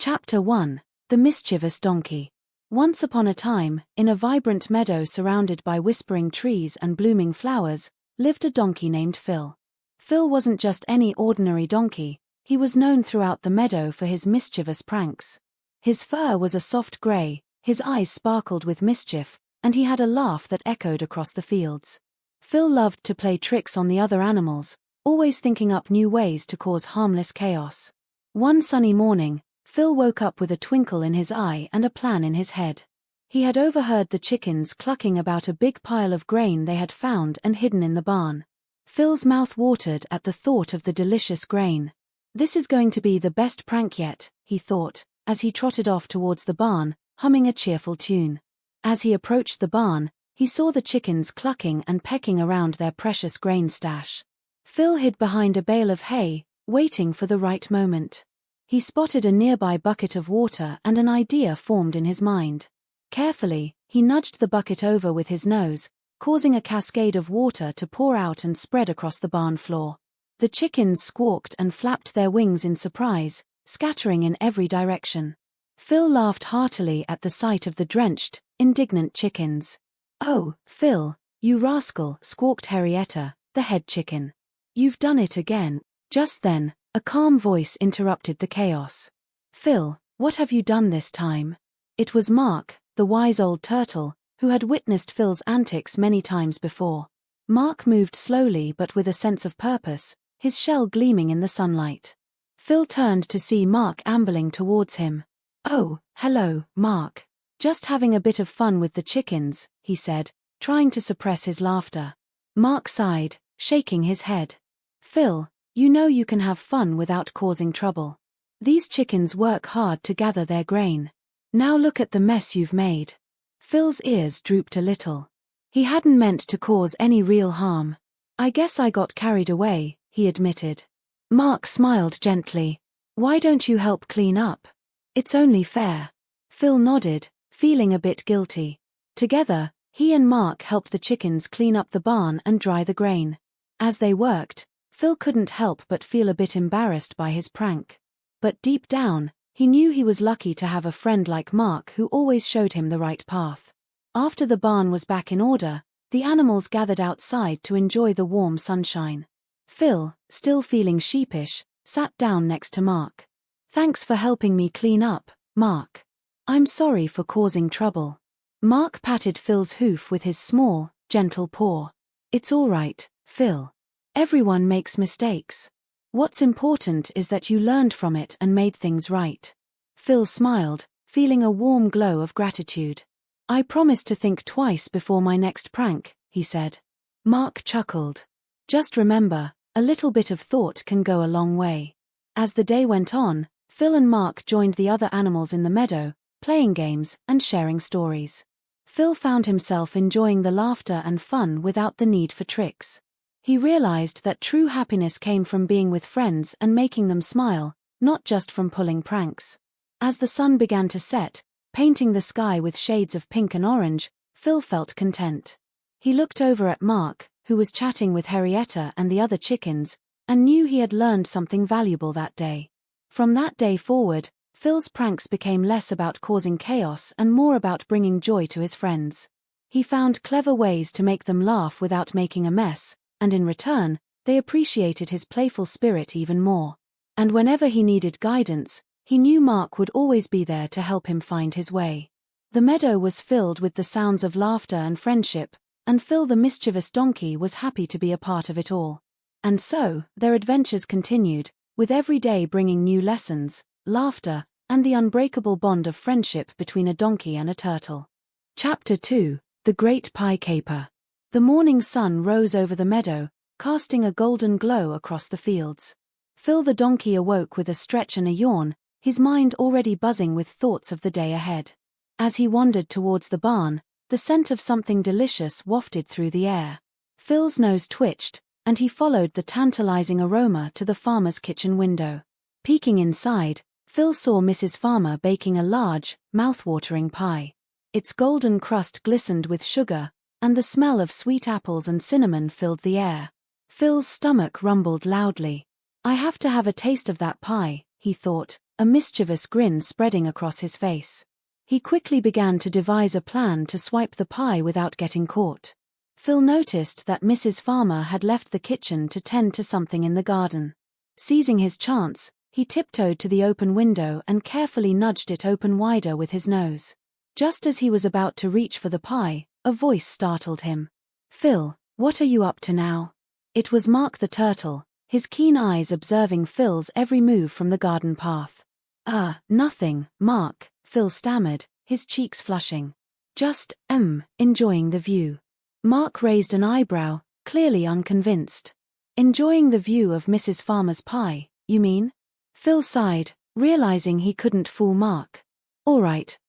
Chapter 1. The Mischievous Donkey. Once upon a time, in a vibrant meadow surrounded by whispering trees and blooming flowers, lived a donkey named Phil. Phil wasn't just any ordinary donkey, he was known throughout the meadow for his mischievous pranks. His fur was a soft grey, his eyes sparkled with mischief, and he had a laugh that echoed across the fields. Phil loved to play tricks on the other animals, always thinking up new ways to cause harmless chaos. One sunny morning, Phil woke up with a twinkle in his eye and a plan in his head. He had overheard the chickens clucking about a big pile of grain they had found and hidden in the barn. Phil's mouth watered at the thought of the delicious grain. This is going to be the best prank yet, he thought, as he trotted off towards the barn, humming a cheerful tune. As he approached the barn, he saw the chickens clucking and pecking around their precious grain stash. Phil hid behind a bale of hay, waiting for the right moment. He spotted a nearby bucket of water and an idea formed in his mind. Carefully, he nudged the bucket over with his nose, causing a cascade of water to pour out and spread across the barn floor. The chickens squawked and flapped their wings in surprise, scattering in every direction. Phil laughed heartily at the sight of the drenched, indignant chickens. "Oh, Phil, you rascal," squawked Henrietta, the head chicken. "You've done it again." Just then, a calm voice interrupted the chaos. "Phil, what have you done this time?" It was Mark, the wise old turtle, who had witnessed Phil's antics many times before. Mark moved slowly but with a sense of purpose, his shell gleaming in the sunlight. Phil turned to see Mark ambling towards him. "Oh, hello, Mark. Just having a bit of fun with the chickens," he said, trying to suppress his laughter. Mark sighed, shaking his head. "Phil, you know you can have fun without causing trouble. These chickens work hard to gather their grain. Now look at the mess you've made." Phil's ears drooped a little. He hadn't meant to cause any real harm. "I guess I got carried away," he admitted. Mark smiled gently. "Why don't you help clean up? It's only fair." Phil nodded, feeling a bit guilty. Together, he and Mark helped the chickens clean up the barn and dry the grain. As they worked, Phil couldn't help but feel a bit embarrassed by his prank. But deep down, he knew he was lucky to have a friend like Mark who always showed him the right path. After the barn was back in order, the animals gathered outside to enjoy the warm sunshine. Phil, still feeling sheepish, sat down next to Mark. "Thanks for helping me clean up, Mark. I'm sorry for causing trouble." Mark patted Phil's hoof with his small, gentle paw. "It's all right, Phil. Everyone makes mistakes. What's important is that you learned from it and made things right." Phil smiled, feeling a warm glow of gratitude. "I promise to think twice before my next prank," he said. Mark chuckled. "Just remember, a little bit of thought can go a long way." As the day went on, Phil and Mark joined the other animals in the meadow, playing games and sharing stories. Phil found himself enjoying the laughter and fun without the need for tricks. He realized that true happiness came from being with friends and making them smile, not just from pulling pranks. As the sun began to set, painting the sky with shades of pink and orange, Phil felt content. He looked over at Mark, who was chatting with Henrietta and the other chickens, and knew he had learned something valuable that day. From that day forward, Phil's pranks became less about causing chaos and more about bringing joy to his friends. He found clever ways to make them laugh without making a mess, and in return, they appreciated his playful spirit even more. And whenever he needed guidance, he knew Mark would always be there to help him find his way. The meadow was filled with the sounds of laughter and friendship, and Phil the mischievous donkey was happy to be a part of it all. And so, their adventures continued, with every day bringing new lessons, laughter, and the unbreakable bond of friendship between a donkey and a turtle. Chapter 2. The Great Pie Caper. The morning sun rose over the meadow, casting a golden glow across the fields. Phil the donkey awoke with a stretch and a yawn, his mind already buzzing with thoughts of the day ahead. As he wandered towards the barn, the scent of something delicious wafted through the air. Phil's nose twitched, and he followed the tantalizing aroma to the farmer's kitchen window. Peeking inside, Phil saw Mrs. Farmer baking a large, mouth-watering pie. Its golden crust glistened with sugar, and the smell of sweet apples and cinnamon filled the air. Phil's stomach rumbled loudly. "I have to have a taste of that pie," he thought, a mischievous grin spreading across his face. He quickly began to devise a plan to swipe the pie without getting caught. Phil noticed that Mrs. Farmer had left the kitchen to tend to something in the garden. Seizing his chance, he tiptoed to the open window and carefully nudged it open wider with his nose. Just as he was about to reach for the pie, a voice startled him. "Phil, what are you up to now?" It was Mark the turtle, his keen eyes observing Phil's every move from the garden path. Nothing, Mark," Phil stammered, his cheeks flushing. "Just, enjoying the view." Mark raised an eyebrow, clearly unconvinced. "Enjoying the view of Mrs. Farmer's pie, you mean?" Phil sighed, realizing he couldn't fool Mark. All right,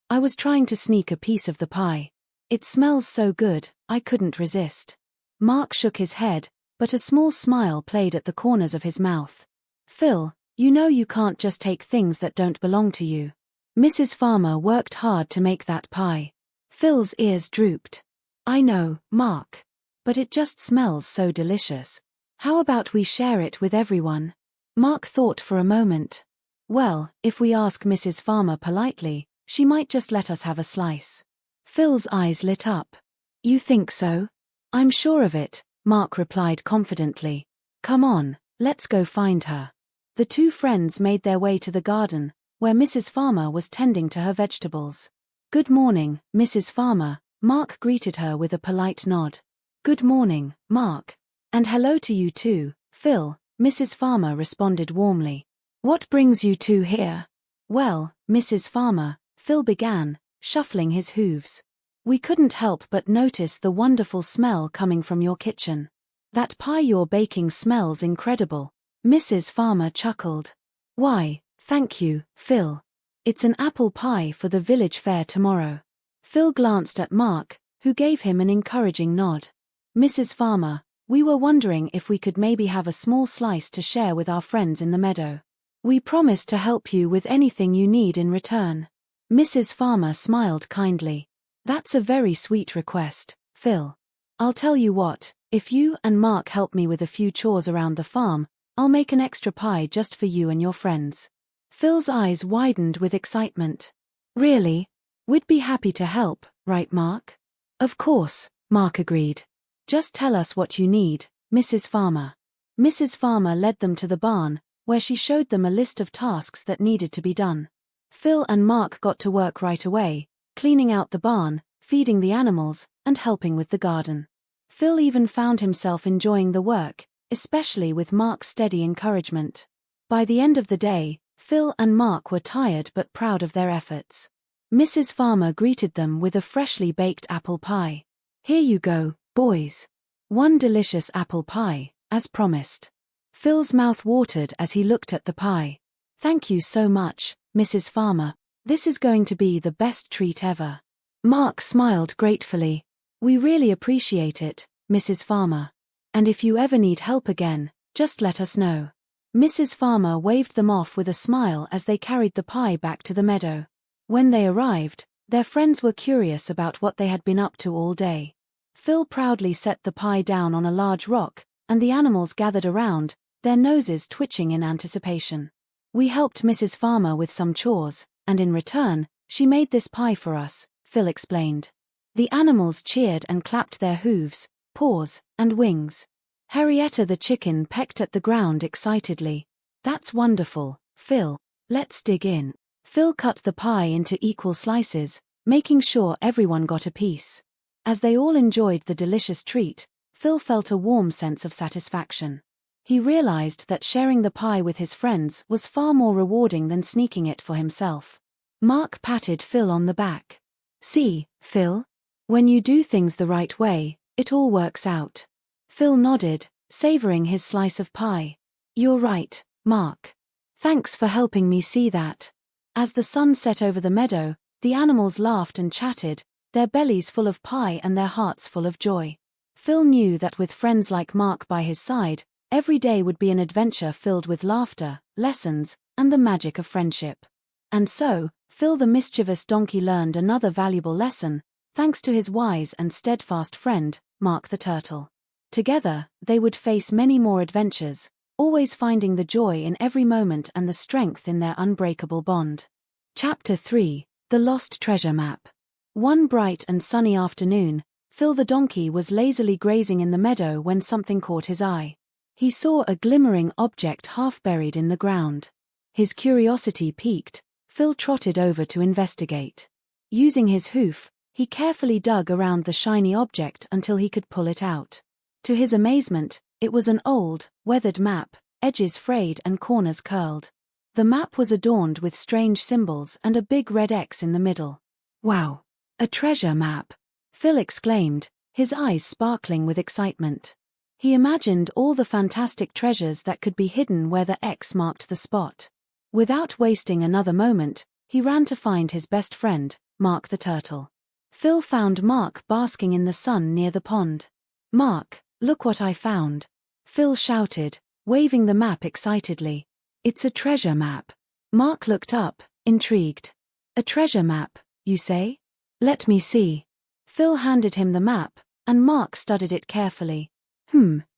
I was trying to sneak a piece of the pie. It smells so good, I couldn't resist." Mark shook his head, but a small smile played at the corners of his mouth. "Phil, you know you can't just take things that don't belong to you. Mrs. Farmer worked hard to make that pie." Phil's ears drooped. "I know, Mark. But it just smells so delicious. How about we share it with everyone?" Mark thought for a moment. "Well, if we ask Mrs. Farmer politely, she might just let us have a slice." Phil's eyes lit up. "You think so?" "I'm sure of it," Mark replied confidently. "Come on, let's go find her." The two friends made their way to the garden, where Mrs. Farmer was tending to her vegetables. "Good morning, Mrs. Farmer," Mark greeted her with a polite nod. "Good morning, Mark. And hello to you too, Phil," Mrs. Farmer responded warmly. "What brings you two here?" "Well, Mrs. Farmer," Phil began, shuffling his hooves. "We couldn't help but notice the wonderful smell coming from your kitchen. That pie you're baking smells incredible." Mrs. Farmer chuckled. "Why, thank you, Phil. It's an apple pie for the village fair tomorrow." Phil glanced at Mark, who gave him an encouraging nod. "Mrs. Farmer, we were wondering if we could maybe have a small slice to share with our friends in the meadow. We promise to help you with anything you need in return." Mrs. Farmer smiled kindly. "That's a very sweet request, Phil. I'll tell you what, if you and Mark help me with a few chores around the farm, I'll make an extra pie just for you and your friends." Phil's eyes widened with excitement. "Really? We'd be happy to help, right, Mark?" "Of course," Mark agreed. "Just tell us what you need, Mrs. Farmer." Mrs. Farmer led them to the barn, where she showed them a list of tasks that needed to be done. Phil and Mark got to work right away, cleaning out the barn, feeding the animals, and helping with the garden. Phil even found himself enjoying the work, especially with Mark's steady encouragement. By the end of the day, Phil and Mark were tired but proud of their efforts. Mrs. Farmer greeted them with a freshly baked apple pie. "Here you go, boys. One delicious apple pie, as promised." Phil's mouth watered as he looked at the pie. "Thank you so much, Mrs. Farmer. This is going to be the best treat ever." Mark smiled gratefully. "We really appreciate it, Mrs. Farmer. And if you ever need help again, just let us know." Mrs. Farmer waved them off with a smile as they carried the pie back to the meadow. When they arrived, their friends were curious about what they had been up to all day. Phil proudly set the pie down on a large rock, and the animals gathered around, their noses twitching in anticipation. "We helped Mrs. Farmer with some chores, and in return, she made this pie for us," Phil explained. The animals cheered and clapped their hooves, paws, and wings. Henrietta the chicken pecked at the ground excitedly. "That's wonderful, Phil. Let's dig in." Phil cut the pie into equal slices, making sure everyone got a piece. As they all enjoyed the delicious treat, Phil felt a warm sense of satisfaction. He realized that sharing the pie with his friends was far more rewarding than sneaking it for himself. Mark patted Phil on the back. "See, Phil? When you do things the right way, it all works out." Phil nodded, savoring his slice of pie. "You're right, Mark. Thanks for helping me see that." As the sun set over the meadow, the animals laughed and chatted, their bellies full of pie and their hearts full of joy. Phil knew that with friends like Mark by his side, every day would be an adventure filled with laughter, lessons, and the magic of friendship. And so, Phil the mischievous donkey learned another valuable lesson, thanks to his wise and steadfast friend, Mark the turtle. Together, they would face many more adventures, always finding the joy in every moment and the strength in their unbreakable bond. Chapter 3: The Lost Treasure Map. One bright and sunny afternoon, Phil the donkey was lazily grazing in the meadow when something caught his eye. He saw a glimmering object half buried in the ground. His curiosity piqued, Phil trotted over to investigate. Using his hoof, he carefully dug around the shiny object until he could pull it out. To his amazement, it was an old, weathered map, edges frayed and corners curled. The map was adorned with strange symbols and a big red X in the middle. "Wow! A treasure map!" Phil exclaimed, his eyes sparkling with excitement. He imagined all the fantastic treasures that could be hidden where the X marked the spot. Without wasting another moment, he ran to find his best friend, Mark the turtle. Phil found Mark basking in the sun near the pond. "Mark, look what I found!" Phil shouted, waving the map excitedly. "It's a treasure map." Mark looked up, intrigued. "A treasure map, you say? Let me see." Phil handed him the map, and Mark studied it carefully.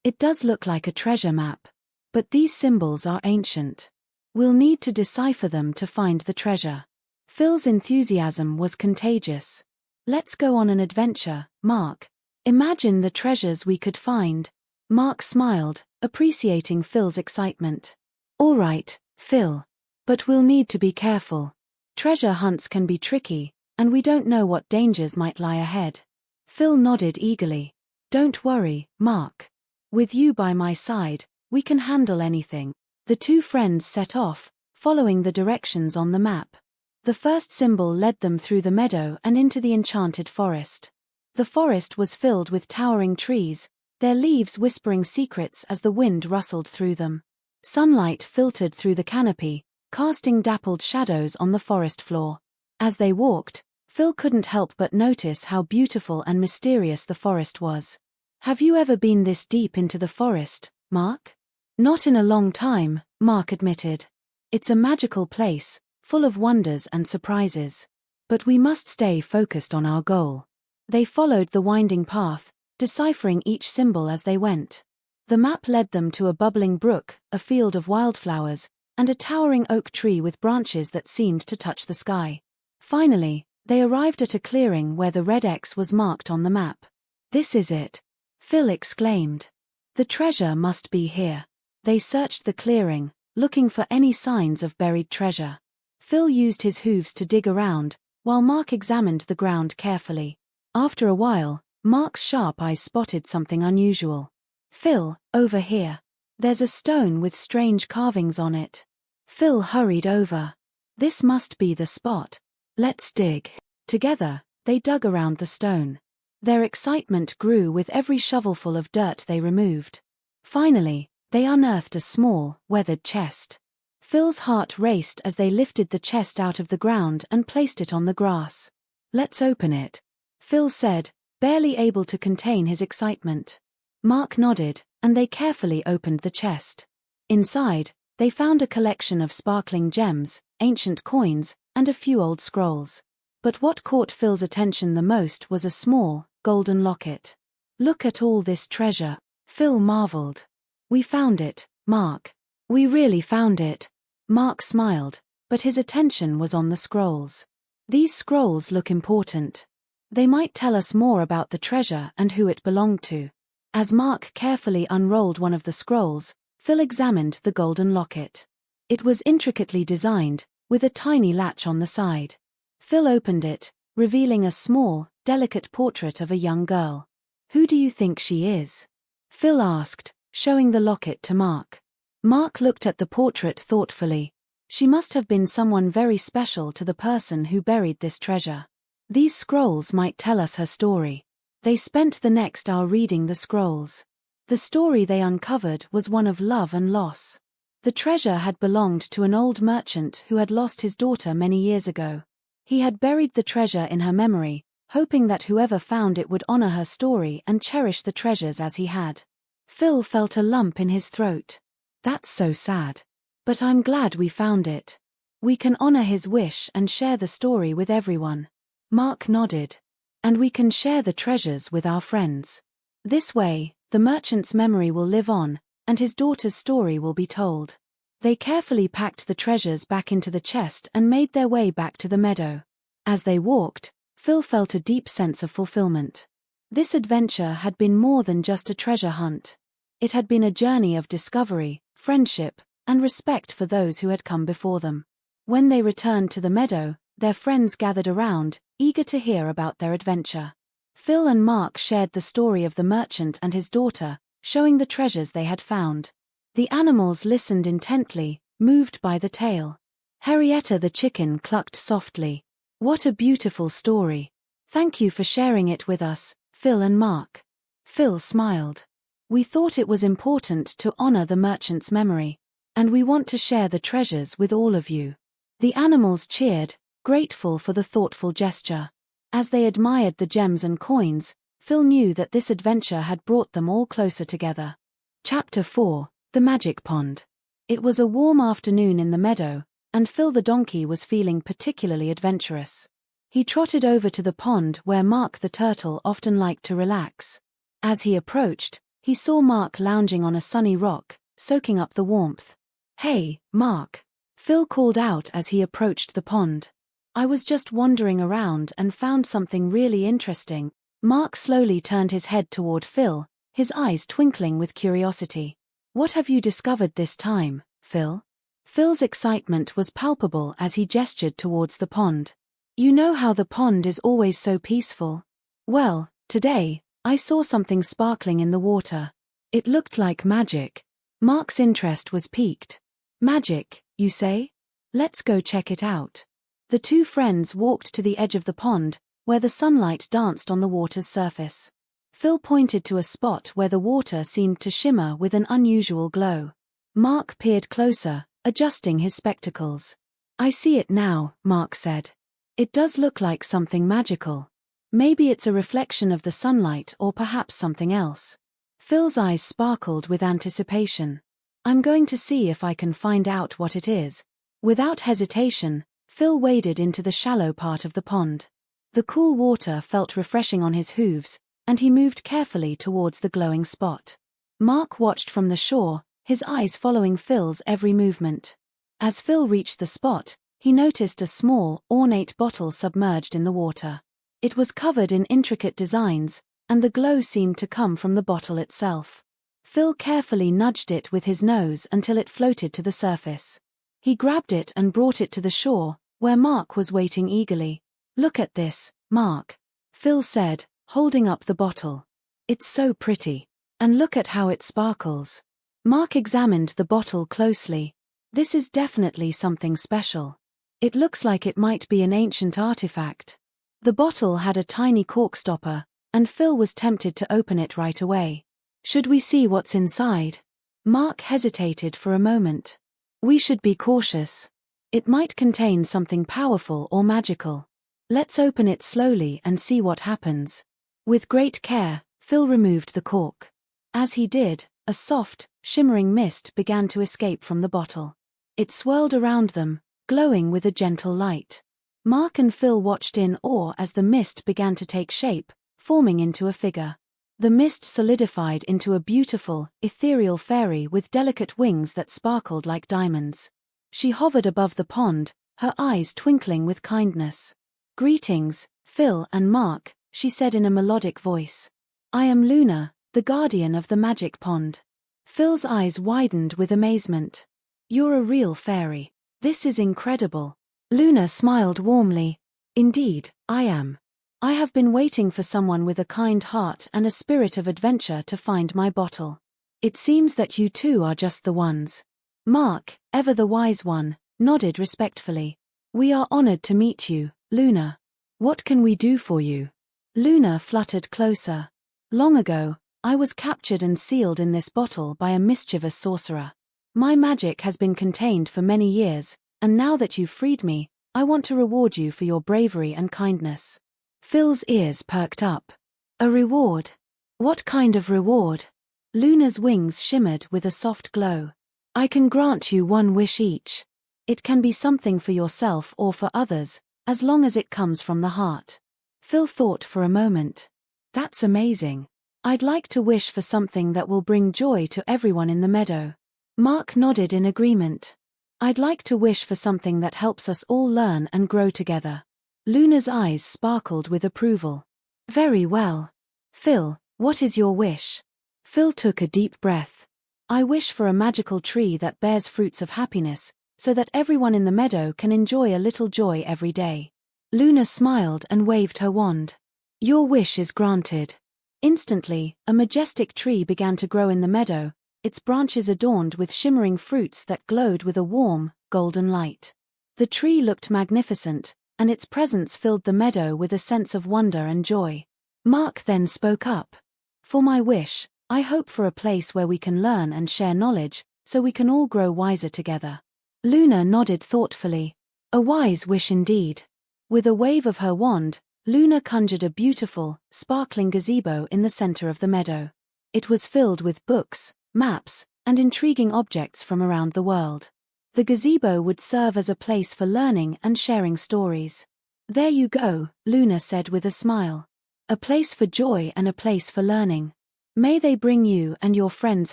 It does look like a treasure map. But these symbols are ancient. We'll need to decipher them to find the treasure. Phil's enthusiasm was contagious. "Let's go on an adventure, Mark. Imagine the treasures we could find." Mark smiled, appreciating Phil's excitement. "All right, Phil. But we'll need to be careful. Treasure hunts can be tricky, and we don't know what dangers might lie ahead." Phil nodded eagerly. "Don't worry, Mark. With you by my side, we can handle anything." The two friends set off, following the directions on the map. The first symbol led them through the meadow and into the enchanted forest. The forest was filled with towering trees, their leaves whispering secrets as the wind rustled through them. Sunlight filtered through the canopy, casting dappled shadows on the forest floor. As they walked, Phil couldn't help but notice how beautiful and mysterious the forest was. "Have you ever been this deep into the forest, Mark?" "Not in a long time," Mark admitted. "It's a magical place, full of wonders and surprises. But we must stay focused on our goal." They followed the winding path, deciphering each symbol as they went. The map led them to a bubbling brook, a field of wildflowers, and a towering oak tree with branches that seemed to touch the sky. Finally, they arrived at a clearing where the red X was marked on the map. "This is it," Phil exclaimed. "The treasure must be here." They searched the clearing, looking for any signs of buried treasure. Phil used his hooves to dig around, while Mark examined the ground carefully. After a while, Mark's sharp eyes spotted something unusual. "Phil, over here. There's a stone with strange carvings on it." Phil hurried over. "This must be the spot. Let's dig." Together, they dug around the stone. Their excitement grew with every shovelful of dirt they removed. Finally, they unearthed a small, weathered chest. Phil's heart raced as they lifted the chest out of the ground and placed it on the grass. "Let's open it," Phil said, barely able to contain his excitement. Mark nodded, and they carefully opened the chest. Inside, they found a collection of sparkling gems, ancient coins, and a few old scrolls. But what caught Phil's attention the most was a small, golden locket. "Look at all this treasure," Phil marveled. "We found it, Mark. We really found it." Mark smiled, but his attention was on the scrolls. "These scrolls look important. They might tell us more about the treasure and who it belonged to." As Mark carefully unrolled one of the scrolls, Phil examined the golden locket. It was intricately designed, with a tiny latch on the side. Phil opened it, revealing a small, delicate portrait of a young girl. "Who do you think she is?" Phil asked, showing the locket to Mark. Mark looked at the portrait thoughtfully. "She must have been someone very special to the person who buried this treasure. These scrolls might tell us her story." They spent the next hour reading the scrolls. The story they uncovered was one of love and loss. The treasure had belonged to an old merchant who had lost his daughter many years ago. He had buried the treasure in her memory, hoping that whoever found it would honor her story and cherish the treasures as he had. Phil felt a lump in his throat. "That's so sad. But I'm glad we found it. We can honor his wish and share the story with everyone." Mark nodded. "And we can share the treasures with our friends. This way, the merchant's memory will live on, and his daughter's story will be told. They carefully packed the treasures back into the chest and made their way back to the meadow. As they walked, Phil felt a deep sense of fulfillment. This adventure had been more than just a treasure hunt. It had been a journey of discovery, friendship, and respect for those who had come before them. When they returned to the meadow, their friends gathered around, eager to hear about their adventure. Phil and Mark shared the story of the merchant and his daughter, showing the treasures they had found. The animals listened intently, moved by the tale. Henrietta the chicken clucked softly. "What a beautiful story. Thank you for sharing it with us, Phil and Mark." Phil smiled. "We thought it was important to honor the merchant's memory, and we want to share the treasures with all of you." The animals cheered, grateful for the thoughtful gesture. As they admired the gems and coins, Phil knew that this adventure had brought them all closer together. Chapter 4: The Magic Pond. It was a warm afternoon in the meadow, and Phil the donkey was feeling particularly adventurous. He trotted over to the pond where Mark the turtle often liked to relax. As he approached, he saw Mark lounging on a sunny rock, soaking up the warmth. "Hey, Mark," Phil called out as he approached the pond. "I was just wandering around and found something really interesting." Mark slowly turned his head toward Phil, his eyes twinkling with curiosity. "What have you discovered this time, Phil?" Phil's excitement was palpable as he gestured towards the pond. "You know how the pond is always so peaceful? Well, today, I saw something sparkling in the water. It looked like magic." Mark's interest was piqued. "Magic, you say? Let's go check it out." The two friends walked to the edge of the pond, where the sunlight danced on the water's surface. Phil pointed to a spot where the water seemed to shimmer with an unusual glow. Mark peered closer, adjusting his spectacles. "I see it now," Mark said. "It does look like something magical. Maybe it's a reflection of the sunlight or perhaps something else." Phil's eyes sparkled with anticipation. "I'm going to see if I can find out what it is." Without hesitation, Phil waded into the shallow part of the pond. The cool water felt refreshing on his hooves, and he moved carefully towards the glowing spot. Mark watched from the shore, his eyes following Phil's every movement. As Phil reached the spot, he noticed a small, ornate bottle submerged in the water. It was covered in intricate designs, and the glow seemed to come from the bottle itself. Phil carefully nudged it with his nose until it floated to the surface. He grabbed it and brought it to the shore, where Mark was waiting eagerly. "Look at this, Mark," Phil said, holding up the bottle. "It's so pretty. And look at how it sparkles." Mark examined the bottle closely. "This is definitely something special. It looks like it might be an ancient artifact." The bottle had a tiny cork stopper, and Phil was tempted to open it right away. "Should we see what's inside?" Mark hesitated for a moment. "We should be cautious. It might contain something powerful or magical. Let's open it slowly and see what happens." With great care, Phil removed the cork. As he did, a soft, shimmering mist began to escape from the bottle. It swirled around them, glowing with a gentle light. Mark and Phil watched in awe as the mist began to take shape, forming into a figure. The mist solidified into a beautiful, ethereal fairy with delicate wings that sparkled like diamonds. She hovered above the pond, her eyes twinkling with kindness. "Greetings, Phil and Mark," she said in a melodic voice. "I am Luna, the guardian of the magic pond." Phil's eyes widened with amazement. "You're a real fairy. This is incredible." Luna smiled warmly. "Indeed, I am. I have been waiting for someone with a kind heart and a spirit of adventure to find my bottle. It seems that you two are just the ones." Mark, ever the wise one, nodded respectfully. "We are honored to meet you, Luna. What can we do for you?" Luna fluttered closer. "Long ago, I was captured and sealed in this bottle by a mischievous sorcerer. My magic has been contained for many years, and now that you've freed me, I want to reward you for your bravery and kindness." Phil's ears perked up. "A reward? What kind of reward?" Luna's wings shimmered with a soft glow. "I can grant you one wish each. It can be something for yourself or for others, as long as it comes from the heart." Phil thought for a moment. "That's amazing. I'd like to wish for something that will bring joy to everyone in the meadow. Mark nodded in agreement. I'd like to wish for something that helps us all learn and grow together. Luna's eyes sparkled with approval. Very well. Phil, what is your wish? Phil took a deep breath. I wish for a magical tree that bears fruits of happiness, so that everyone in the meadow can enjoy a little joy every day. Luna smiled and waved her wand. Your wish is granted. Instantly, a majestic tree began to grow in the meadow, its branches adorned with shimmering fruits that glowed with a warm, golden light. The tree looked magnificent, and its presence filled the meadow with a sense of wonder and joy. Mark then spoke up. For my wish, I hope for a place where we can learn and share knowledge, so we can all grow wiser together. Luna nodded thoughtfully. A wise wish indeed. With a wave of her wand, Luna conjured a beautiful, sparkling gazebo in the center of the meadow. It was filled with books, maps, and intriguing objects from around the world. The gazebo would serve as a place for learning and sharing stories. There you go, Luna said with a smile. A place for joy and a place for learning. May they bring you and your friends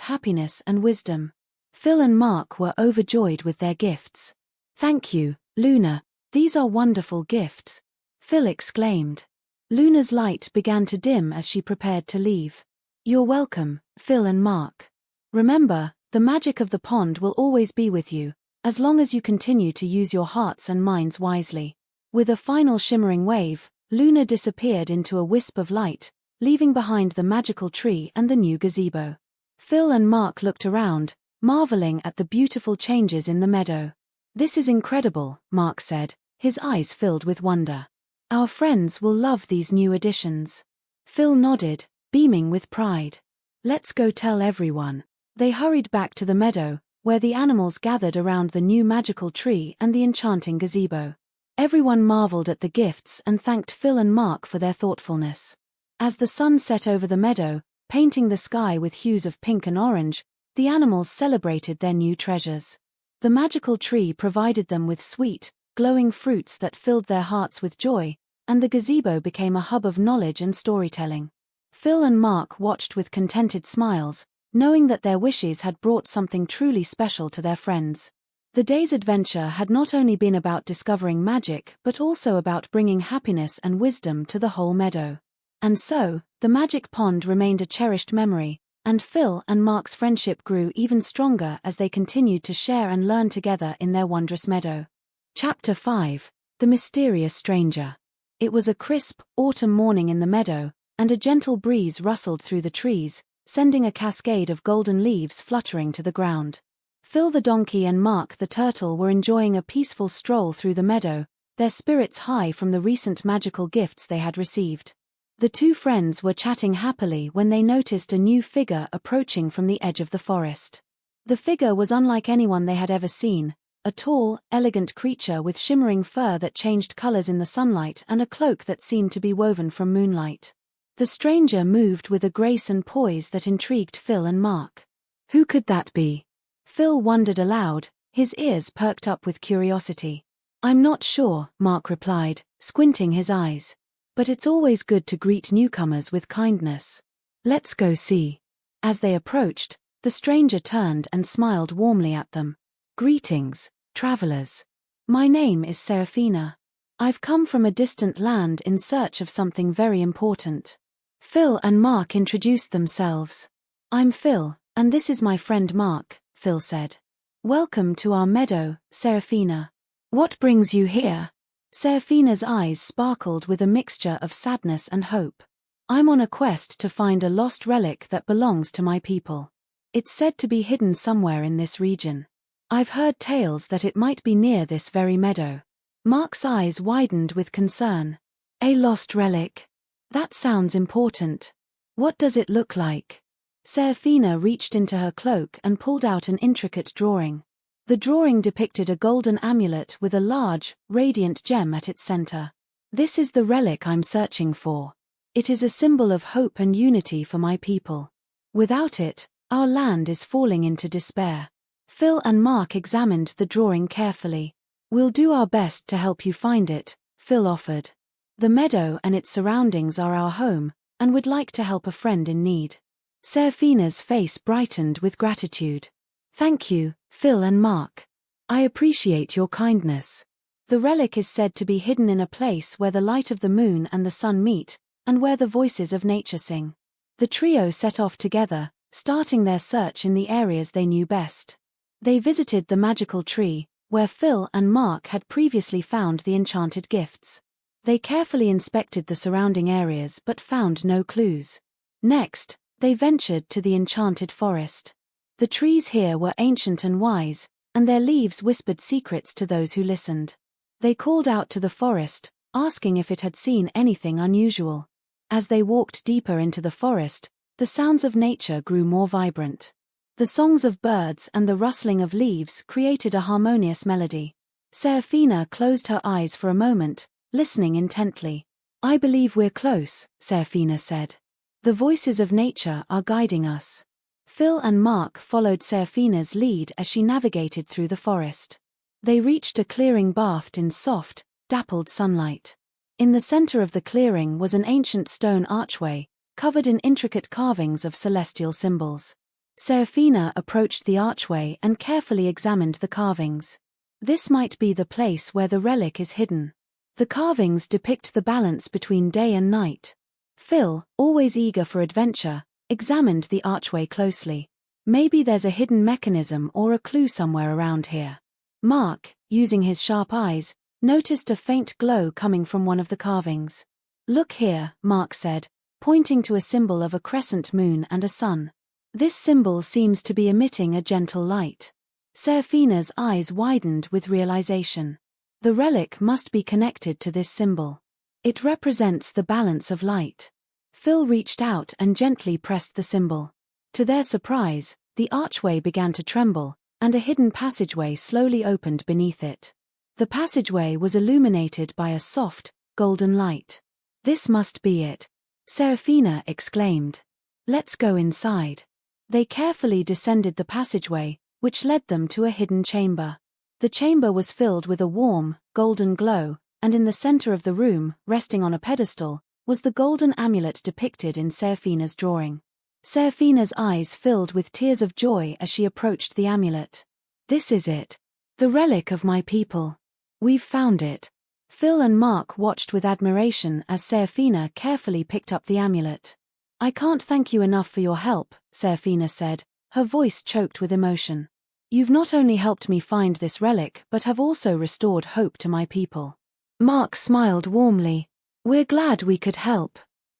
happiness and wisdom. Phil and Mark were overjoyed with their gifts. Thank you, Luna, these are wonderful gifts, Phil exclaimed. Luna's light began to dim as she prepared to leave. You're welcome, Phil and Mark. Remember, the magic of the pond will always be with you, as long as you continue to use your hearts and minds wisely. With a final shimmering wave, Luna disappeared into a wisp of light, leaving behind the magical tree and the new gazebo. Phil and Mark looked around, marveling at the beautiful changes in the meadow. This is incredible, Mark said, his eyes filled with wonder. Our friends will love these new additions. Phil nodded, beaming with pride. Let's go tell everyone. They hurried back to the meadow, where the animals gathered around the new magical tree and the enchanting gazebo. Everyone marveled at the gifts and thanked Phil and Mark for their thoughtfulness. As the sun set over the meadow, painting the sky with hues of pink and orange, the animals celebrated their new treasures. The magical tree provided them with sweet, glowing fruits that filled their hearts with joy, and the gazebo became a hub of knowledge and storytelling. Phil and Mark watched with contented smiles, knowing that their wishes had brought something truly special to their friends. The day's adventure had not only been about discovering magic but also about bringing happiness and wisdom to the whole meadow. And so, the magic pond remained a cherished memory, and Phil and Mark's friendship grew even stronger as they continued to share and learn together in their wondrous meadow. Chapter 5: The Mysterious Stranger. It was a crisp, autumn morning in the meadow, and a gentle breeze rustled through the trees, sending a cascade of golden leaves fluttering to the ground. Phil the donkey and Mark the turtle were enjoying a peaceful stroll through the meadow, their spirits high from the recent magical gifts they had received. The two friends were chatting happily when they noticed a new figure approaching from the edge of the forest. The figure was unlike anyone they had ever seen, a tall, elegant creature with shimmering fur that changed colors in the sunlight and a cloak that seemed to be woven from moonlight. The stranger moved with a grace and poise that intrigued Phil and Mark. Who could that be? Phil wondered aloud, his ears perked up with curiosity. I'm not sure, Mark replied, squinting his eyes. But it's always good to greet newcomers with kindness. Let's go see. As they approached, the stranger turned and smiled warmly at them. Greetings, travelers. My name is Seraphina. I've come from a distant land in search of something very important. Phil and Mark introduced themselves. I'm Phil, and this is my friend Mark, Phil said. Welcome to our meadow, Seraphina. What brings you here? Seraphina's eyes sparkled with a mixture of sadness and hope. I'm on a quest to find a lost relic that belongs to my people. It's said to be hidden somewhere in this region. I've heard tales that it might be near this very meadow. Mark's eyes widened with concern. A lost relic? That sounds important. What does it look like? Seraphina reached into her cloak and pulled out an intricate drawing. The drawing depicted a golden amulet with a large, radiant gem at its center. This is the relic I'm searching for. It is a symbol of hope and unity for my people. Without it, our land is falling into despair. Phil and Mark examined the drawing carefully. We'll do our best to help you find it, Phil offered. The meadow and its surroundings are our home, and would like to help a friend in need. Seraphina's face brightened with gratitude. Thank you, Phil and Mark. I appreciate your kindness. The relic is said to be hidden in a place where the light of the moon and the sun meet, and where the voices of nature sing. The trio set off together, starting their search in the areas they knew best. They visited the magical tree, where Phil and Mark had previously found the enchanted gifts. They carefully inspected the surrounding areas but found no clues. Next, they ventured to the enchanted forest. The trees here were ancient and wise, and their leaves whispered secrets to those who listened. They called out to the forest, asking if it had seen anything unusual. As they walked deeper into the forest, the sounds of nature grew more vibrant. The songs of birds and the rustling of leaves created a harmonious melody. Seraphina closed her eyes for a moment, listening intently. I believe we're close, Seraphina said. The voices of nature are guiding us. Phil and Mark followed Seraphina's lead as she navigated through the forest. They reached a clearing bathed in soft, dappled sunlight. In the center of the clearing was an ancient stone archway, covered in intricate carvings of celestial symbols. Seraphina approached the archway and carefully examined the carvings. This might be the place where the relic is hidden. The carvings depict the balance between day and night. Phil, always eager for adventure, examined the archway closely. Maybe there's a hidden mechanism or a clue somewhere around here. Mark, using his sharp eyes, noticed a faint glow coming from one of the carvings. Look here, Mark said, pointing to a symbol of a crescent moon and a sun. This symbol seems to be emitting a gentle light. Seraphina's eyes widened with realization. The relic must be connected to this symbol. It represents the balance of light. Phil reached out and gently pressed the symbol. To their surprise, the archway began to tremble, and a hidden passageway slowly opened beneath it. The passageway was illuminated by a soft, golden light. This must be it, Seraphina exclaimed. Let's go inside. They carefully descended the passageway, which led them to a hidden chamber. The chamber was filled with a warm, golden glow, and in the center of the room, resting on a pedestal, was the golden amulet depicted in Seraphina's drawing. Seraphina's eyes filled with tears of joy as she approached the amulet. This is it. The relic of my people. We've found it. Phil and Mark watched with admiration as Seraphina carefully picked up the amulet. I can't thank you enough for your help, Seraphina said, her voice choked with emotion. You've not only helped me find this relic but have also restored hope to my people. Mark smiled warmly. We're glad we could help.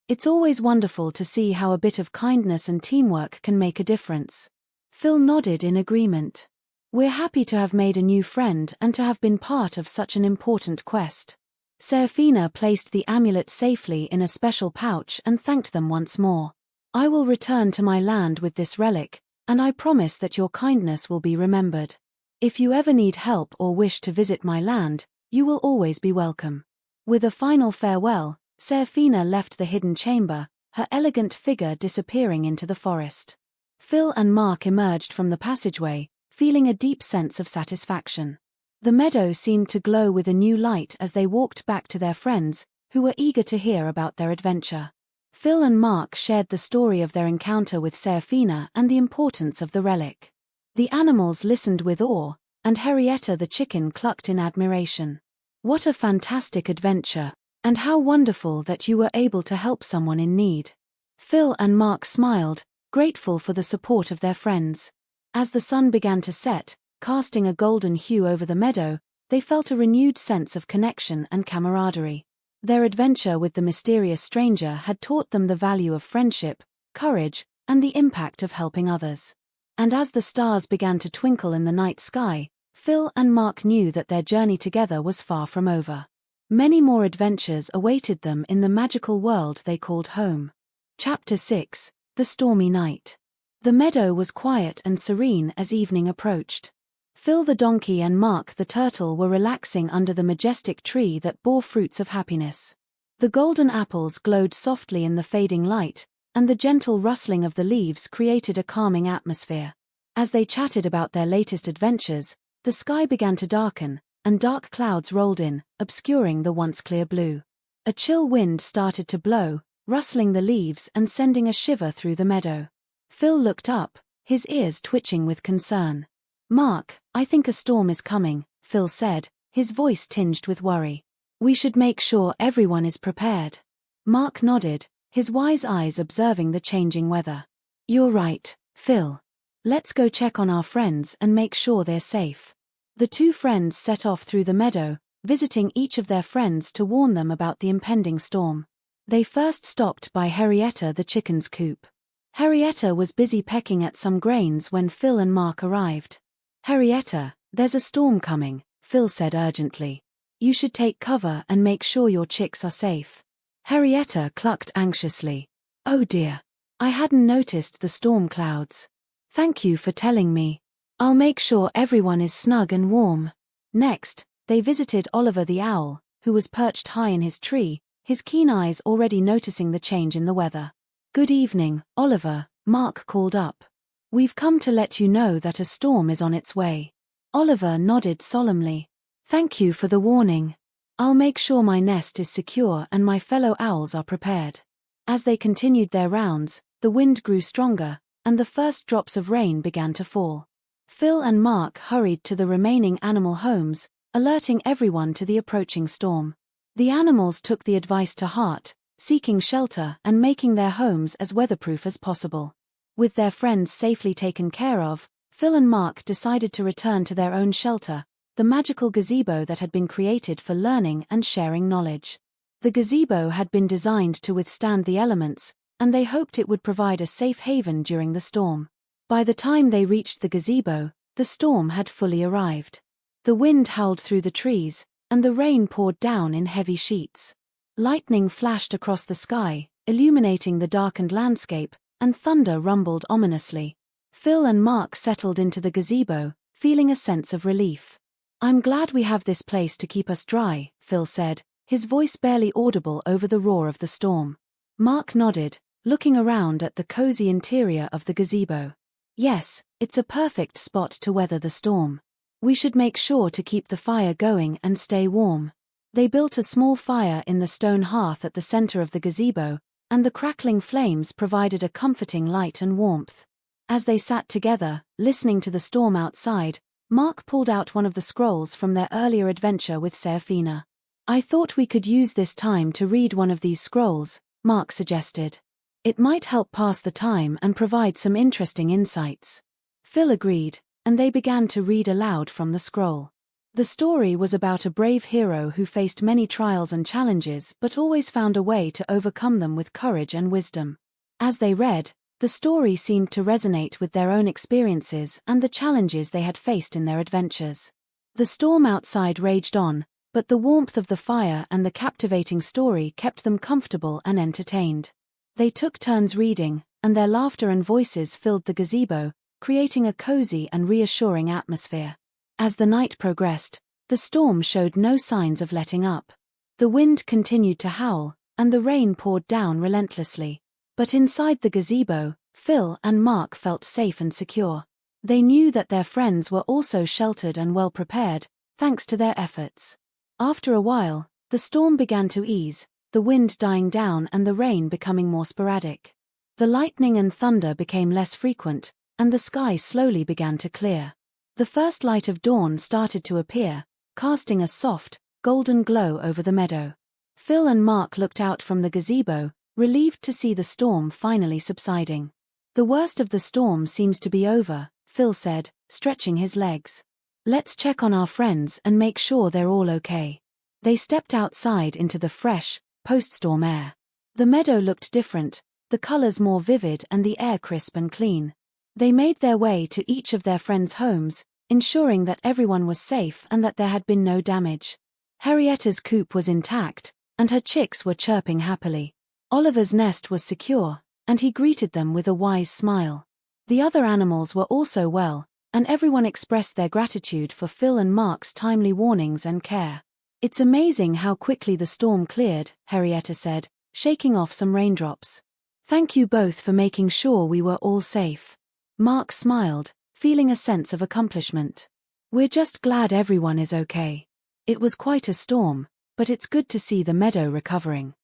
It's always wonderful to see how a bit of kindness and teamwork can make a difference. Phil nodded in agreement. We're happy to have made a new friend and to have been part of such an important quest. Seraphina placed the amulet safely in a special pouch and thanked them once more. I will return to my land with this relic, and I promise that your kindness will be remembered. If you ever need help or wish to visit my land, you will always be welcome. With a final farewell, Seraphina left the hidden chamber, her elegant figure disappearing into the forest. Phil and Mark emerged from the passageway, feeling a deep sense of satisfaction. The meadow seemed to glow with a new light as they walked back to their friends, who were eager to hear about their adventure. Phil and Mark shared the story of their encounter with Seraphina and the importance of the relic. The animals listened with awe, and Henrietta the chicken clucked in admiration. What a fantastic adventure, and how wonderful that you were able to help someone in need. Phil and Mark smiled, grateful for the support of their friends. As the sun began to set, casting a golden hue over the meadow, they felt a renewed sense of connection and camaraderie. Their adventure with the mysterious stranger had taught them the value of friendship, courage, and the impact of helping others. And as the stars began to twinkle in the night sky, Phil and Mark knew that their journey together was far from over. Many more adventures awaited them in the magical world they called home. Chapter 6: The Stormy Night. The meadow was quiet and serene as evening approached. Phil the donkey and Mark the turtle were relaxing under the majestic tree that bore fruits of happiness. The golden apples glowed softly in the fading light, and the gentle rustling of the leaves created a calming atmosphere. As they chatted about their latest adventures, the sky began to darken, and dark clouds rolled in, obscuring the once clear blue. A chill wind started to blow, rustling the leaves and sending a shiver through the meadow. Phil looked up, his ears twitching with concern. "Mark, I think a storm is coming," Phil said, his voice tinged with worry. "We should make sure everyone is prepared." Mark nodded, his wise eyes observing the changing weather. "You're right, Phil. Let's go check on our friends and make sure they're safe." The two friends set off through the meadow, visiting each of their friends to warn them about the impending storm. They first stopped by Henrietta the chicken's coop. Henrietta was busy pecking at some grains when Phil and Mark arrived. "Henrietta, there's a storm coming," Phil said urgently. "You should take cover and make sure your chicks are safe." Henrietta clucked anxiously. "Oh dear. I hadn't noticed the storm clouds. Thank you for telling me. I'll make sure everyone is snug and warm." Next, they visited Oliver the owl, who was perched high in his tree, his keen eyes already noticing the change in the weather. "Good evening, Oliver," Mark called up. "We've come to let you know that a storm is on its way." Oliver nodded solemnly. "Thank you for the warning. I'll make sure my nest is secure and my fellow owls are prepared." As they continued their rounds, the wind grew stronger, and the first drops of rain began to fall. Phil and Mark hurried to the remaining animal homes, alerting everyone to the approaching storm. The animals took the advice to heart, seeking shelter and making their homes as weatherproof as possible. With their friends safely taken care of, Phil and Mark decided to return to their own shelter, the magical gazebo that had been created for learning and sharing knowledge. The gazebo had been designed to withstand the elements, and they hoped it would provide a safe haven during the storm. By the time they reached the gazebo, the storm had fully arrived. The wind howled through the trees, and the rain poured down in heavy sheets. Lightning flashed across the sky, illuminating the darkened landscape, and thunder rumbled ominously. Phil and Mark settled into the gazebo, feeling a sense of relief. "I'm glad we have this place to keep us dry," Phil said, his voice barely audible over the roar of the storm. Mark nodded, looking around at the cozy interior of the gazebo. "Yes, it's a perfect spot to weather the storm. We should make sure to keep the fire going and stay warm." They built a small fire in the stone hearth at the center of the gazebo, and the crackling flames provided a comforting light and warmth. As they sat together, listening to the storm outside, Mark pulled out one of the scrolls from their earlier adventure with Serafina. "I thought we could use this time to read one of these scrolls," Mark suggested. "It might help pass the time and provide some interesting insights." Phil agreed, and they began to read aloud from the scroll. The story was about a brave hero who faced many trials and challenges but always found a way to overcome them with courage and wisdom. As they read, the story seemed to resonate with their own experiences and the challenges they had faced in their adventures. The storm outside raged on, but the warmth of the fire and the captivating story kept them comfortable and entertained. They took turns reading, and their laughter and voices filled the gazebo, creating a cozy and reassuring atmosphere. As the night progressed, the storm showed no signs of letting up. The wind continued to howl, and the rain poured down relentlessly. But inside the gazebo, Phil and Mark felt safe and secure. They knew that their friends were also sheltered and well prepared, thanks to their efforts. After a while, the storm began to ease, the wind dying down and the rain becoming more sporadic. The lightning and thunder became less frequent, and the sky slowly began to clear. The first light of dawn started to appear, casting a soft, golden glow over the meadow. Phil and Mark looked out from the gazebo, relieved to see the storm finally subsiding. "The worst of the storm seems to be over," Phil said, stretching his legs. "Let's check on our friends and make sure they're all okay." They stepped outside into the fresh, post-storm air. The meadow looked different, the colors more vivid and the air crisp and clean. They made their way to each of their friends' homes, ensuring that everyone was safe and that there had been no damage. Henrietta's coop was intact, and her chicks were chirping happily. Oliver's nest was secure, and he greeted them with a wise smile. The other animals were also well, and everyone expressed their gratitude for Phil and Mark's timely warnings and care. "It's amazing how quickly the storm cleared," Henrietta said, shaking off some raindrops. "Thank you both for making sure we were all safe." Mark smiled, feeling a sense of accomplishment. "We're just glad everyone is okay. It was quite a storm, but it's good to see the meadow recovering."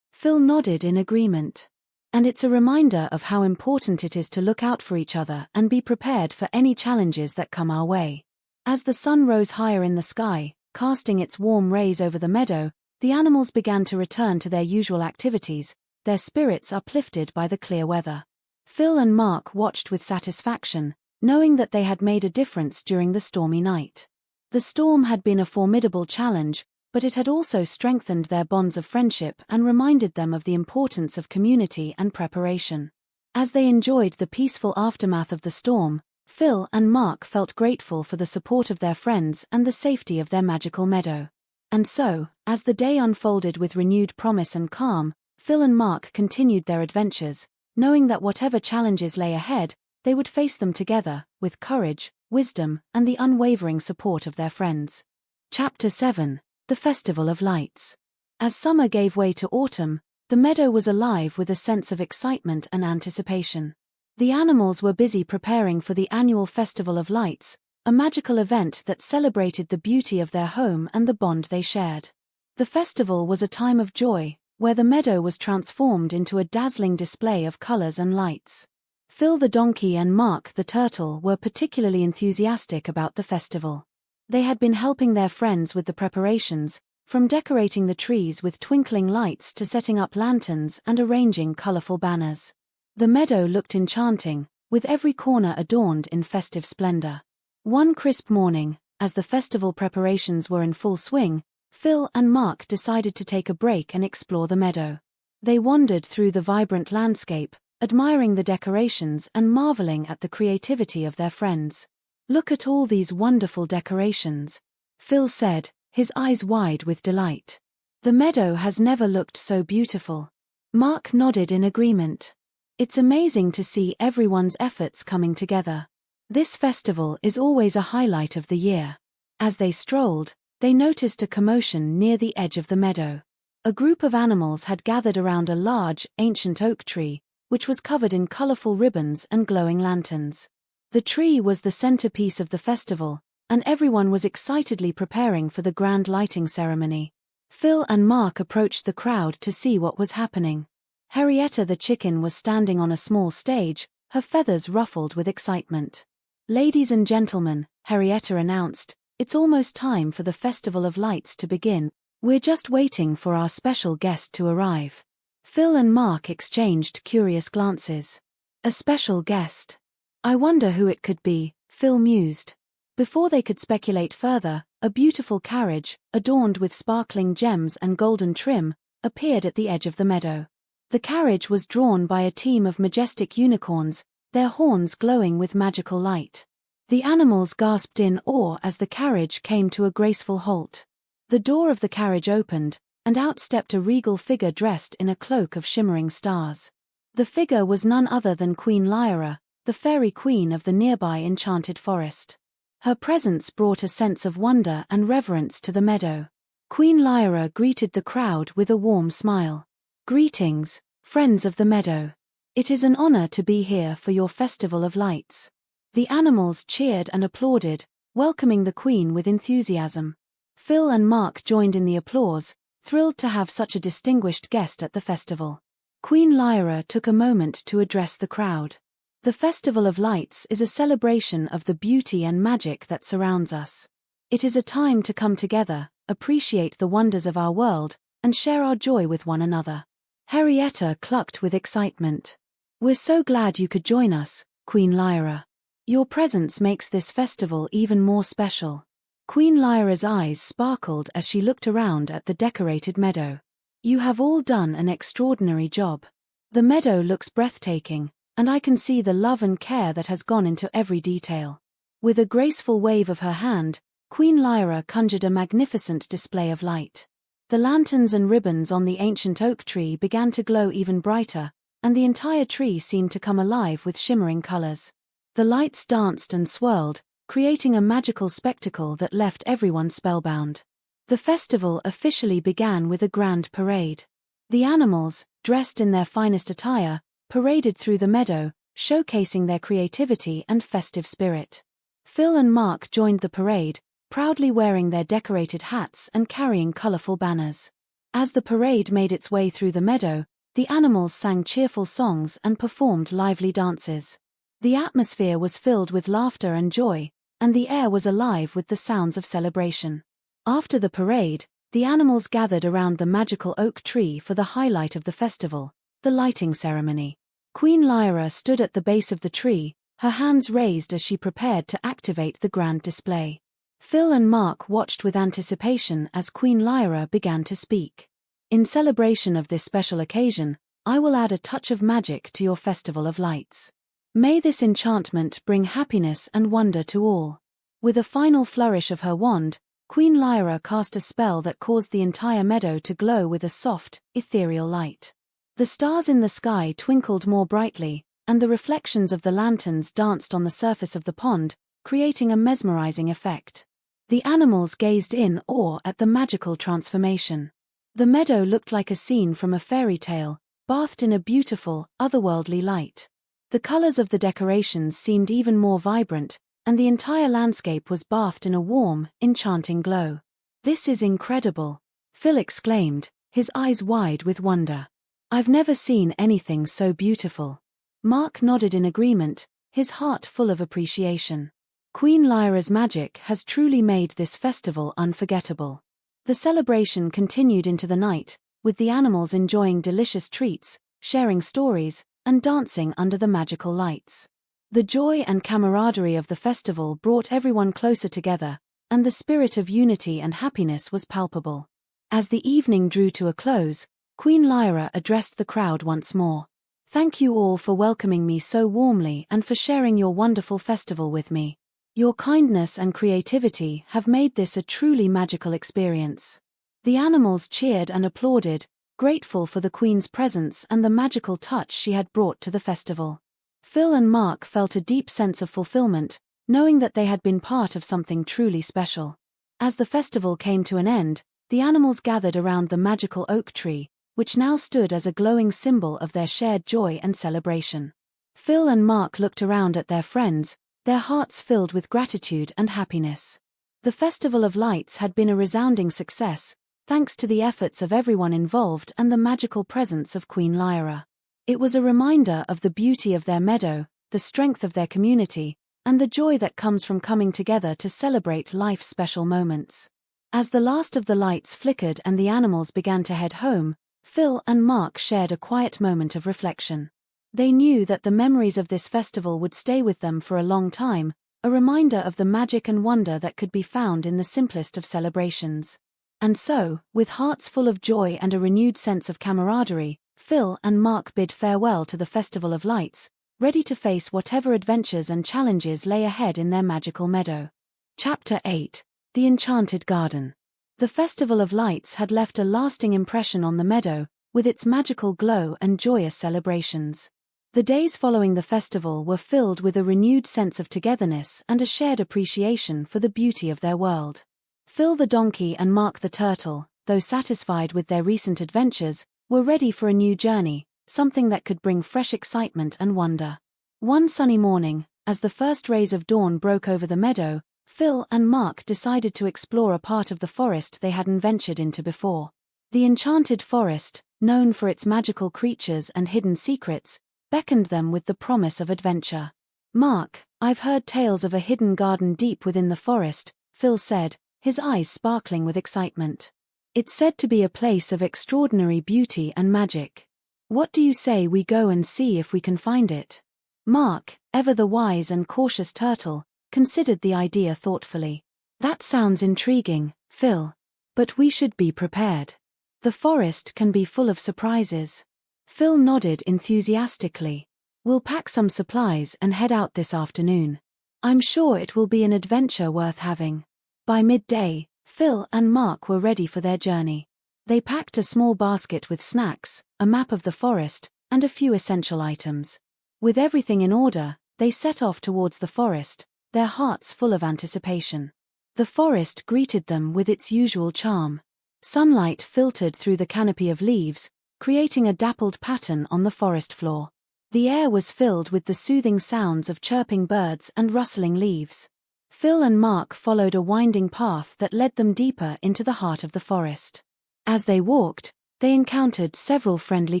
Phil nodded in agreement. And it's a reminder of how important it is to look out for each other and be prepared for any challenges that come our way. As the sun rose higher in the sky, casting its warm rays over the meadow, the animals began to return to their usual activities, their spirits uplifted by the clear weather. Phil and Mark watched with satisfaction, knowing that they had made a difference during the stormy night. The storm had been a formidable challenge, but it had also strengthened their bonds of friendship and reminded them of the importance of community and preparation. As they enjoyed the peaceful aftermath of the storm, Phil and Mark felt grateful for the support of their friends and the safety of their magical meadow. And so, as the day unfolded with renewed promise and calm, Phil and Mark continued their adventures, knowing that whatever challenges lay ahead, they would face them together, with courage, wisdom, and the unwavering support of their friends. Chapter 7: The Festival of Lights. As summer gave way to autumn, the meadow was alive with a sense of excitement and anticipation. The animals were busy preparing for the annual Festival of Lights, a magical event that celebrated the beauty of their home and the bond they shared. The festival was a time of joy, where the meadow was transformed into a dazzling display of colors and lights. Phil the donkey and Mark the turtle were particularly enthusiastic about the festival. They had been helping their friends with the preparations, from decorating the trees with twinkling lights to setting up lanterns and arranging colorful banners. The meadow looked enchanting, with every corner adorned in festive splendor. One crisp morning, as the festival preparations were in full swing, Phil and Mark decided to take a break and explore the meadow. They wandered through the vibrant landscape, admiring the decorations and marveling at the creativity of their friends. "Look at all these wonderful decorations," Phil said, his eyes wide with delight. "The meadow has never looked so beautiful." Mark nodded in agreement. "It's amazing to see everyone's efforts coming together. This festival is always a highlight of the year." As they strolled, they noticed a commotion near the edge of the meadow. A group of animals had gathered around a large, ancient oak tree, which was covered in colorful ribbons and glowing lanterns. The tree was the centerpiece of the festival, and everyone was excitedly preparing for the grand lighting ceremony. Phil and Mark approached the crowd to see what was happening. Henrietta the chicken was standing on a small stage, her feathers ruffled with excitement. "Ladies and gentlemen," Henrietta announced, "it's almost time for the Festival of Lights to begin. We're just waiting for our special guest to arrive." Phil and Mark exchanged curious glances. "A special guest? I wonder who it could be," Phil mused. Before they could speculate further, a beautiful carriage, adorned with sparkling gems and golden trim, appeared at the edge of the meadow. The carriage was drawn by a team of majestic unicorns, their horns glowing with magical light. The animals gasped in awe as the carriage came to a graceful halt. The door of the carriage opened, and out stepped a regal figure dressed in a cloak of shimmering stars. The figure was none other than Queen Lyra, the fairy queen of the nearby enchanted forest. Her presence brought a sense of wonder and reverence to the meadow. Queen Lyra greeted the crowd with a warm smile. "Greetings, friends of the meadow. It is an honor to be here for your Festival of Lights." The animals cheered and applauded, welcoming the queen with enthusiasm. Phil and Mark joined in the applause, thrilled to have such a distinguished guest at the festival. Queen Lyra took a moment to address the crowd. "The Festival of Lights is a celebration of the beauty and magic that surrounds us. It is a time to come together, appreciate the wonders of our world, and share our joy with one another." Henrietta clucked with excitement. "We're so glad you could join us, Queen Lyra. Your presence makes this festival even more special." Queen Lyra's eyes sparkled as she looked around at the decorated meadow. "You have all done an extraordinary job. The meadow looks breathtaking, and I can see the love and care that has gone into every detail." With a graceful wave of her hand, Queen Lyra conjured a magnificent display of light. The lanterns and ribbons on the ancient oak tree began to glow even brighter, and the entire tree seemed to come alive with shimmering colors. The lights danced and swirled, creating a magical spectacle that left everyone spellbound. The festival officially began with a grand parade. The animals, dressed in their finest attire, paraded through the meadow, showcasing their creativity and festive spirit. Phil and Mark joined the parade, proudly wearing their decorated hats and carrying colorful banners. As the parade made its way through the meadow, the animals sang cheerful songs and performed lively dances. The atmosphere was filled with laughter and joy, and the air was alive with the sounds of celebration. After the parade, the animals gathered around the magical oak tree for the highlight of the festival, the lighting ceremony. Queen Lyra stood at the base of the tree, her hands raised as she prepared to activate the grand display. Phil and Mark watched with anticipation as Queen Lyra began to speak. In celebration of this special occasion, I will add a touch of magic to your festival of lights. May this enchantment bring happiness and wonder to all. With a final flourish of her wand, Queen Lyra cast a spell that caused the entire meadow to glow with a soft, ethereal light. The stars in the sky twinkled more brightly, and the reflections of the lanterns danced on the surface of the pond, creating a mesmerizing effect. The animals gazed in awe at the magical transformation. The meadow looked like a scene from a fairy tale, bathed in a beautiful, otherworldly light. The colors of the decorations seemed even more vibrant, and the entire landscape was bathed in a warm, enchanting glow. "This is incredible," Phil exclaimed, his eyes wide with wonder. "I've never seen anything so beautiful." Mark nodded in agreement, his heart full of appreciation. Queen Lyra's magic has truly made this festival unforgettable. The celebration continued into the night, with the animals enjoying delicious treats, sharing stories, and dancing under the magical lights. The joy and camaraderie of the festival brought everyone closer together, and the spirit of unity and happiness was palpable. As the evening drew to a close, Queen Lyra addressed the crowd once more. "Thank you all for welcoming me so warmly and for sharing your wonderful festival with me. Your kindness and creativity have made this a truly magical experience." The animals cheered and applauded, grateful for the Queen's presence and the magical touch she had brought to the festival. Phil and Mark felt a deep sense of fulfillment, knowing that they had been part of something truly special. As the festival came to an end, the animals gathered around the magical oak tree, which now stood as a glowing symbol of their shared joy and celebration. Phil and Mark looked around at their friends, their hearts filled with gratitude and happiness. The Festival of Lights had been a resounding success, thanks to the efforts of everyone involved and the magical presence of Queen Lyra. It was a reminder of the beauty of their meadow, the strength of their community, and the joy that comes from coming together to celebrate life's special moments. As the last of the lights flickered and the animals began to head home, Phil and Mark shared a quiet moment of reflection. They knew that the memories of this festival would stay with them for a long time, a reminder of the magic and wonder that could be found in the simplest of celebrations. And so, with hearts full of joy and a renewed sense of camaraderie, Phil and Mark bid farewell to the Festival of Lights, ready to face whatever adventures and challenges lay ahead in their magical meadow. Chapter 8: The Enchanted Garden. The Festival of Lights had left a lasting impression on the meadow, with its magical glow and joyous celebrations. The days following the festival were filled with a renewed sense of togetherness and a shared appreciation for the beauty of their world. Phil the donkey and Mark the turtle, though satisfied with their recent adventures, were ready for a new journey, something that could bring fresh excitement and wonder. One sunny morning, as the first rays of dawn broke over the meadow, Phil and Mark decided to explore a part of the forest they hadn't ventured into before. The enchanted forest, known for its magical creatures and hidden secrets, beckoned them with the promise of adventure. "Mark, I've heard tales of a hidden garden deep within the forest," Phil said, his eyes sparkling with excitement. "It's said to be a place of extraordinary beauty and magic. What do you say we go and see if we can find it?" Mark, ever the wise and cautious turtle, considered the idea thoughtfully. "That sounds intriguing, Phil. But we should be prepared. The forest can be full of surprises." Phil nodded enthusiastically. "We'll pack some supplies and head out this afternoon. I'm sure it will be an adventure worth having." By midday, Phil and Mark were ready for their journey. They packed a small basket with snacks, a map of the forest, and a few essential items. With everything in order, they set off towards the forest, their hearts full of anticipation. The forest greeted them with its usual charm. Sunlight filtered through the canopy of leaves, creating a dappled pattern on the forest floor. The air was filled with the soothing sounds of chirping birds and rustling leaves. Phil and Mark followed a winding path that led them deeper into the heart of the forest. As they walked, they encountered several friendly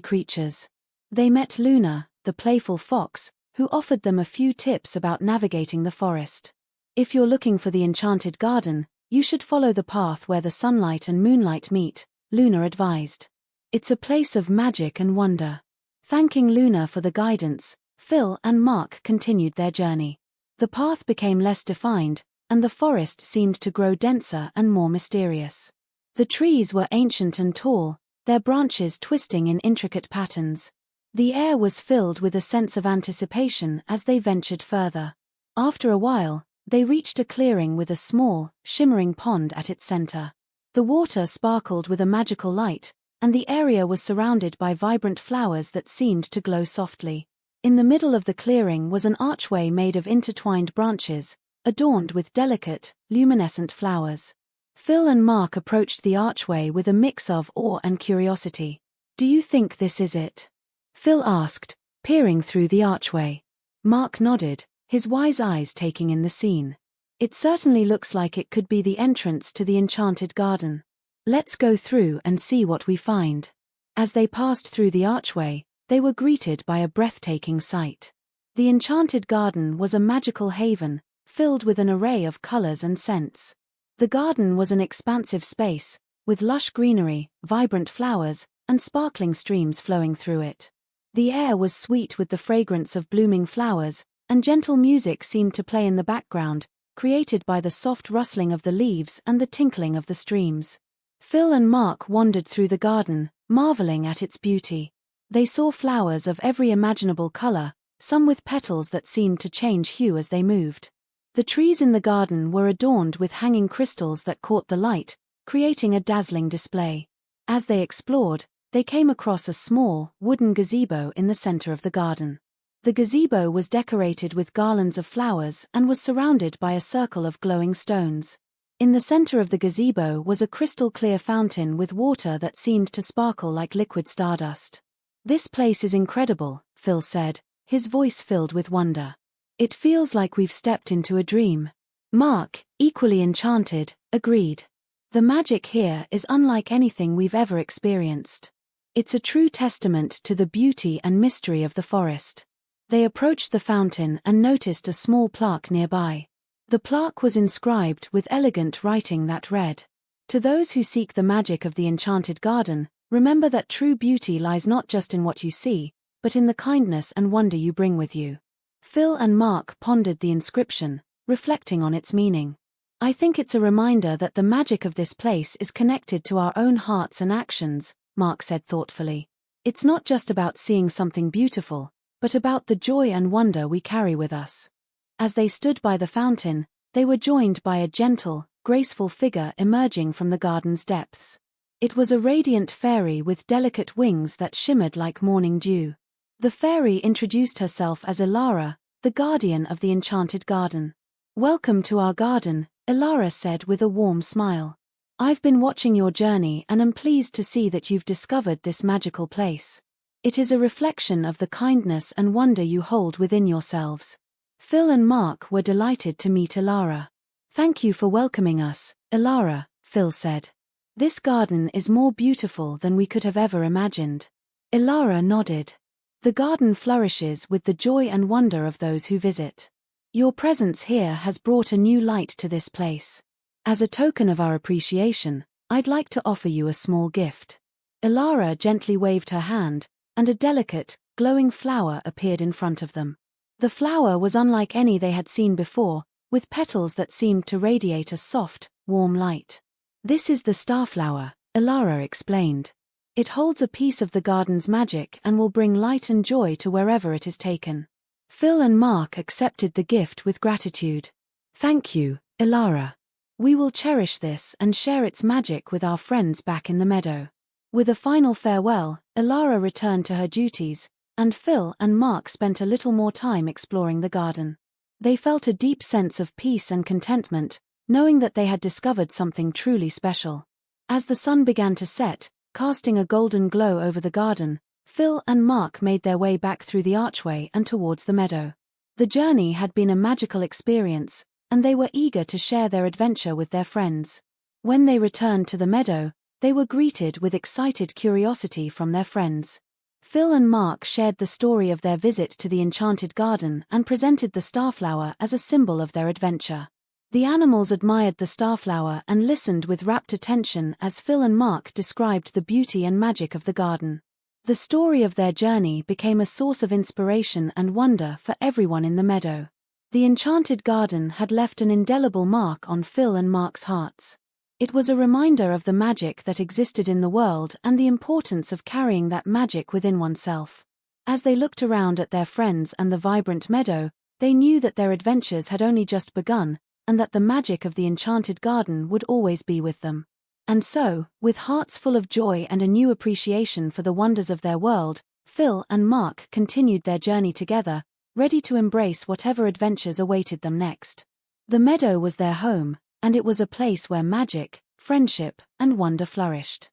creatures. They met Luna, the playful fox, who offered them a few tips about navigating the forest. If you're looking for the enchanted garden, you should follow the path where the sunlight and moonlight meet, Luna advised. It's a place of magic and wonder. Thanking Luna for the guidance, Phil and Mark continued their journey. The path became less defined, and the forest seemed to grow denser and more mysterious. The trees were ancient and tall, their branches twisting in intricate patterns. The air was filled with a sense of anticipation as they ventured further. After a while, they reached a clearing with a small, shimmering pond at its center. The water sparkled with a magical light, and the area was surrounded by vibrant flowers that seemed to glow softly. In the middle of the clearing was an archway made of intertwined branches, adorned with delicate, luminescent flowers. Phil and Mark approached the archway with a mix of awe and curiosity. "Do you think this is it?" Phil asked, peering through the archway. Mark nodded, his wise eyes taking in the scene. "It certainly looks like it could be the entrance to the enchanted garden. Let's go through and see what we find." As they passed through the archway, they were greeted by a breathtaking sight. The enchanted garden was a magical haven, filled with an array of colors and scents. The garden was an expansive space, with lush greenery, vibrant flowers, and sparkling streams flowing through it. The air was sweet with the fragrance of blooming flowers, and gentle music seemed to play in the background, created by the soft rustling of the leaves and the tinkling of the streams. Phil and Mark wandered through the garden, marveling at its beauty. They saw flowers of every imaginable color, some with petals that seemed to change hue as they moved. The trees in the garden were adorned with hanging crystals that caught the light, creating a dazzling display. As they explored, they came across a small, wooden gazebo in the center of the garden. The gazebo was decorated with garlands of flowers and was surrounded by a circle of glowing stones. In the center of the gazebo was a crystal-clear fountain with water that seemed to sparkle like liquid stardust. "This place is incredible," Phil said, his voice filled with wonder. "It feels like we've stepped into a dream." Mark, equally enchanted, agreed. "The magic here is unlike anything we've ever experienced. It's a true testament to the beauty and mystery of the forest." They approached the fountain and noticed a small plaque nearby. The plaque was inscribed with elegant writing that read, "To those who seek the magic of the enchanted garden, remember that true beauty lies not just in what you see, but in the kindness and wonder you bring with you." Phil and Mark pondered the inscription, reflecting on its meaning. "I think it's a reminder that the magic of this place is connected to our own hearts and actions," Mark said thoughtfully. "It's not just about seeing something beautiful, but about the joy and wonder we carry with us." As they stood by the fountain, they were joined by a gentle, graceful figure emerging from the garden's depths. It was a radiant fairy with delicate wings that shimmered like morning dew. The fairy introduced herself as Elara, the guardian of the enchanted garden. "Welcome to our garden," Elara said with a warm smile. "I've been watching your journey and am pleased to see that you've discovered this magical place. It is a reflection of the kindness and wonder you hold within yourselves." Phil and Mark were delighted to meet Elara. "Thank you for welcoming us, Elara," Phil said. "This garden is more beautiful than we could have ever imagined." Elara nodded. "The garden flourishes with the joy and wonder of those who visit. Your presence here has brought a new light to this place. As a token of our appreciation, I'd like to offer you a small gift." Elara gently waved her hand, and a delicate, glowing flower appeared in front of them. The flower was unlike any they had seen before, with petals that seemed to radiate a soft, warm light. "This is the starflower," Elara explained. "It holds a piece of the garden's magic and will bring light and joy to wherever it is taken." Phil and Mark accepted the gift with gratitude. "Thank you, Elara. We will cherish this and share its magic with our friends back in the meadow." With a final farewell, Elara returned to her duties, and Phil and Mark spent a little more time exploring the garden. They felt a deep sense of peace and contentment, knowing that they had discovered something truly special. As the sun began to set, casting a golden glow over the garden, Phil and Mark made their way back through the archway and towards the meadow. The journey had been a magical experience, and they were eager to share their adventure with their friends. When they returned to the meadow, they were greeted with excited curiosity from their friends. Phil and Mark shared the story of their visit to the enchanted garden and presented the starflower as a symbol of their adventure. The animals admired the starflower and listened with rapt attention as Phil and Mark described the beauty and magic of the garden. The story of their journey became a source of inspiration and wonder for everyone in the meadow. The enchanted garden had left an indelible mark on Phil and Mark's hearts. It was a reminder of the magic that existed in the world and the importance of carrying that magic within oneself. As they looked around at their friends and the vibrant meadow, they knew that their adventures had only just begun, and that the magic of the enchanted garden would always be with them. And so, with hearts full of joy and a new appreciation for the wonders of their world, Phil and Mark continued their journey together, ready to embrace whatever adventures awaited them next. The meadow was their home, and it was a place where magic, friendship, and wonder flourished.